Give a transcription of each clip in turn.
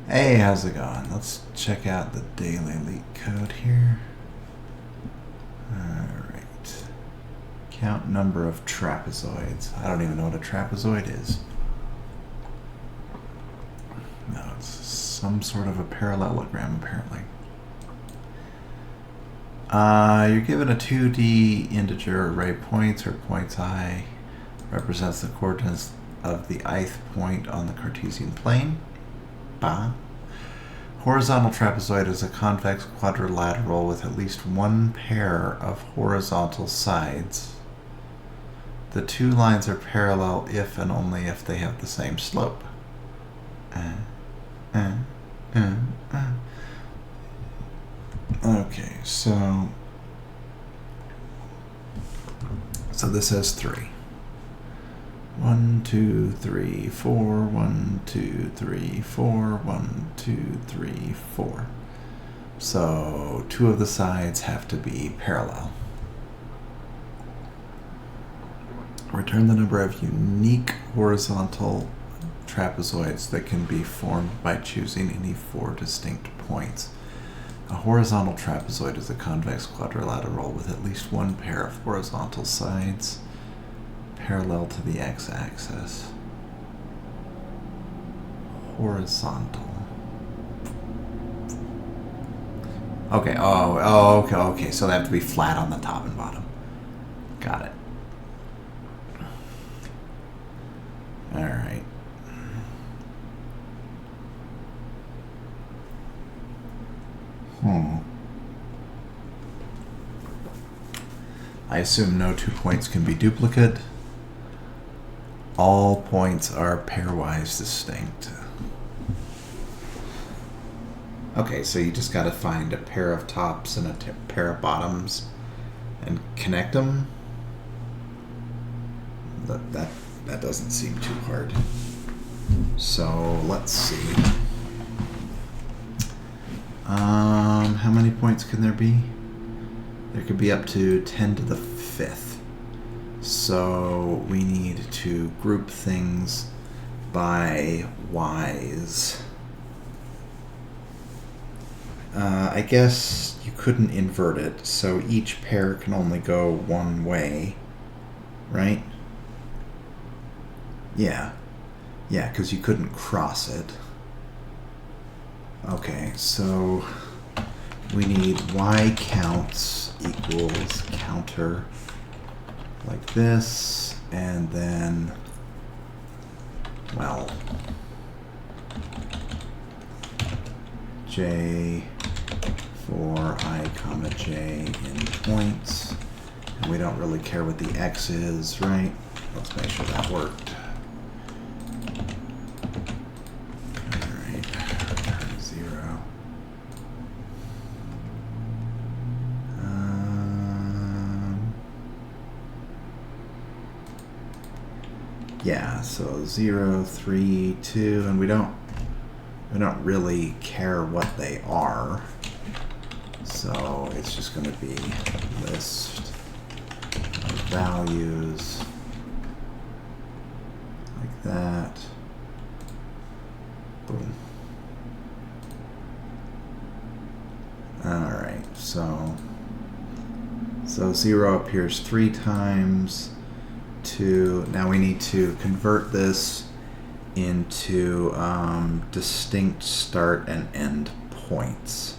Hey, how's it going? Let's check out the daily Leetcode here. Alright. Count number of trapezoids. I don't even know what a trapezoid is. No, it's some sort of a parallelogram, apparently. You're given a 2D integer array points, or points I represents the coordinates of the ith point on the Cartesian plane. Ba. Horizontal trapezoid is a convex quadrilateral with at least one pair of horizontal sides. The two lines are parallel if and only if they have the same slope. Okay, so this has 3. 1, 2, 3, 4, 1, 2, 3, 4, 1, 2, 3, 4. So 2 of the sides have to be parallel. Return the number of unique horizontal trapezoids that can be formed by choosing any 4 distinct points. A horizontal trapezoid is a convex quadrilateral with at least one pair of horizontal sides parallel to the x-axis. Horizontal. Okay, okay, so they have to be flat on the top and bottom. Got it. Alright. I assume no 2 points can be duplicate. All points are pairwise distinct. Okay, so you just gotta find a pair of tops and a pair of bottoms and connect them. That doesn't seem too hard. So let's see. How many points can there be? There could be up to 10 to the 5th. So we need to group things by y's. I guess you couldn't invert it, so each pair can only go one way, right? Yeah, because you couldn't cross it. Okay, so we need y counts equals counter like this, and then, well, j for I comma j in points, and we don't really care what the x is, right? Let's make sure that worked. Alright, return 0. Yeah, so 0, 3, 2, and we don't really care what they are. So it's just going to be list of values like that. Boom. Alright, so 0 appears 3 times. Now we need to convert this into distinct start and end points,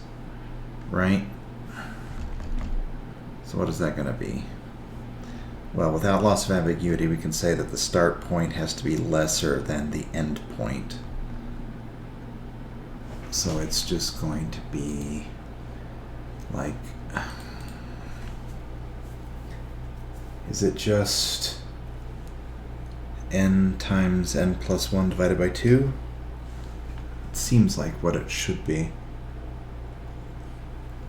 right? So what is that going to be? Well, without loss of ambiguity, we can say that the start point has to be lesser than the end point. So it's just going to be like, is it just n times n plus 1 divided by 2? It seems like what it should be.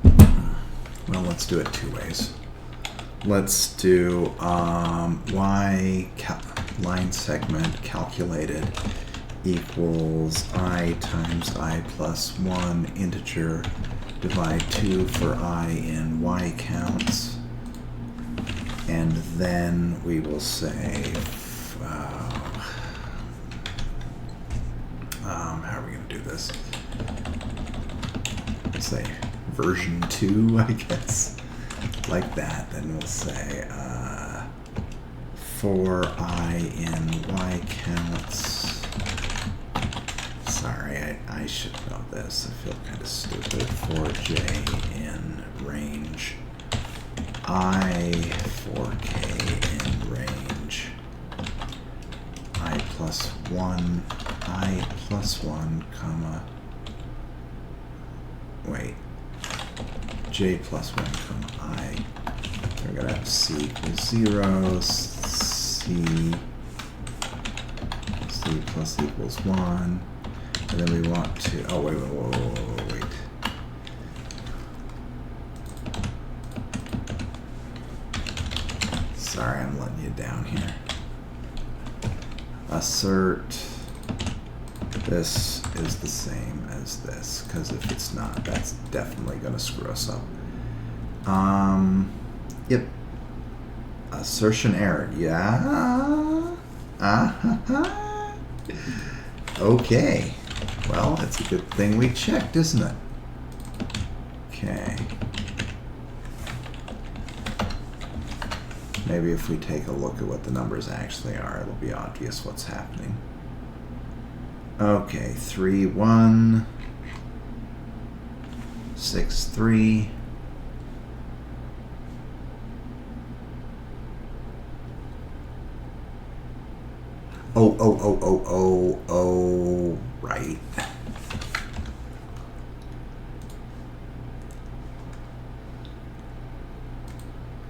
Well, let's do it 2 ways. Let's do line segment calculated equals I times I plus 1 integer divide 2 for I in y counts. And then we will say, how are we going to do this? say version 2, I guess, like that. Then we'll say for I in y counts. Sorry, I should know this. I feel kind of stupid. For j in range I, for k in range I plus 1, comma, wait, j plus 1, comma, I. We're going to have c equals 0, c plus equals 1, and then we want to, oh, wait. Sorry, I'm letting you down here. Assert this is the same as this, because if it's not, that's definitely going to screw us up. Yep. Assertion error. Yeah. Okay. Well, that's a good thing we checked, isn't it? Okay. Maybe if we take a look at what the numbers actually are, it'll be obvious what's happening. Okay, 3, 1, 6, 3. Oh, right.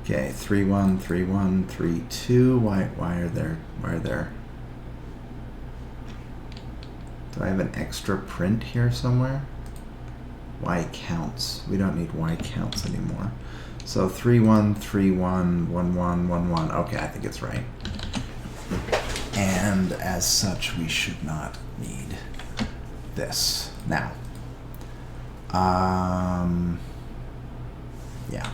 Okay, 3, 1, 3, 1, 3, 2. Why are there? Do I have an extra print here somewhere? Y counts. We don't need Y counts anymore. So 3, 1, 3, 1, 1, 1, 1, 1. Okay, I think it's right. And as such, we should not need this. Now, yeah.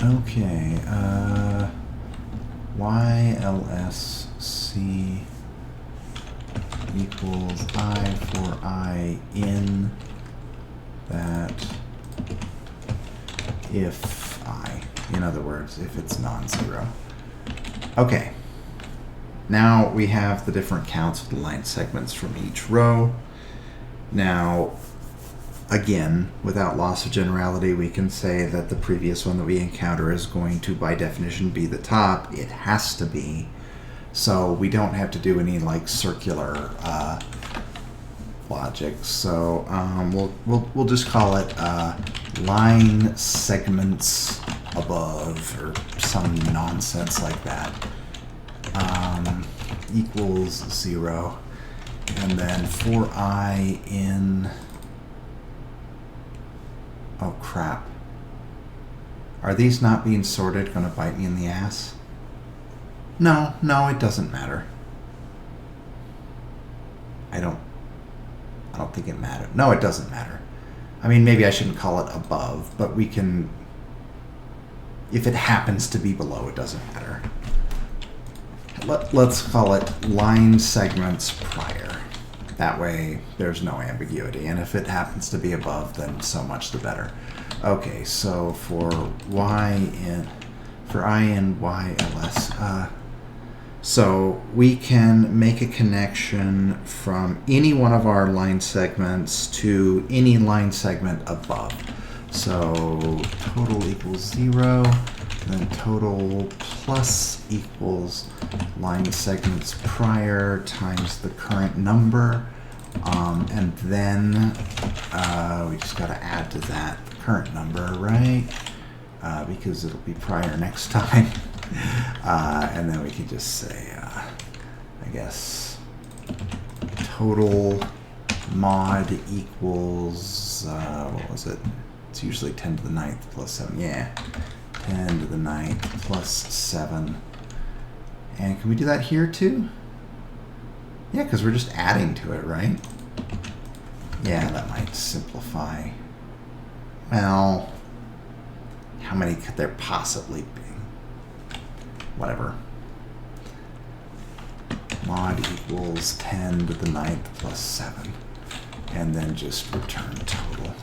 Okay, YLSC equals I for I in that if I, in other words, if it's non-zero. Okay, now we have the different counts of the line segments from each row. Now, again, without loss of generality, we can say that the previous one that we encounter is going to, by definition, be the top. It has to be. So we don't have to do any like circular logic. So we'll just call it line segments above or some nonsense like that. Equals 0. And then for I in... Oh, crap. Are these not being sorted going to bite me in the ass? No, it doesn't matter. I don't think it matters. No, it doesn't matter. I mean, maybe I shouldn't call it above, but we can... If it happens to be below, it doesn't matter. Let's call it line segments prior. That way, there's no ambiguity. And if it happens to be above, then so much the better. Okay, so for I in YLS, so we can make a connection from any one of our line segments to any line segment above. So total equals 0, then total plus equals line segments prior times the current number, and then we just got to add to that the current number, right? Because it'll be prior next time. And then we can just say, I guess, total mod equals, what was it? It's usually 10 to the 9th plus 7. Yeah, 10 to the 9th plus 7. And can we do that here too? Yeah, because we're just adding to it, right? Yeah, that might simplify. Well, how many could there possibly be? Whatever. mod equals 10 to the 9th plus 7, and then just return total.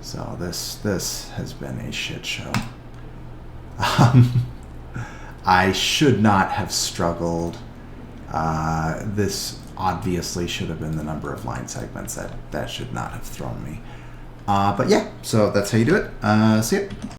So this has been a shit show. I should not have struggled. This obviously should have been the number of line segments. That should not have thrown me. But yeah, so that's how you do it. See ya.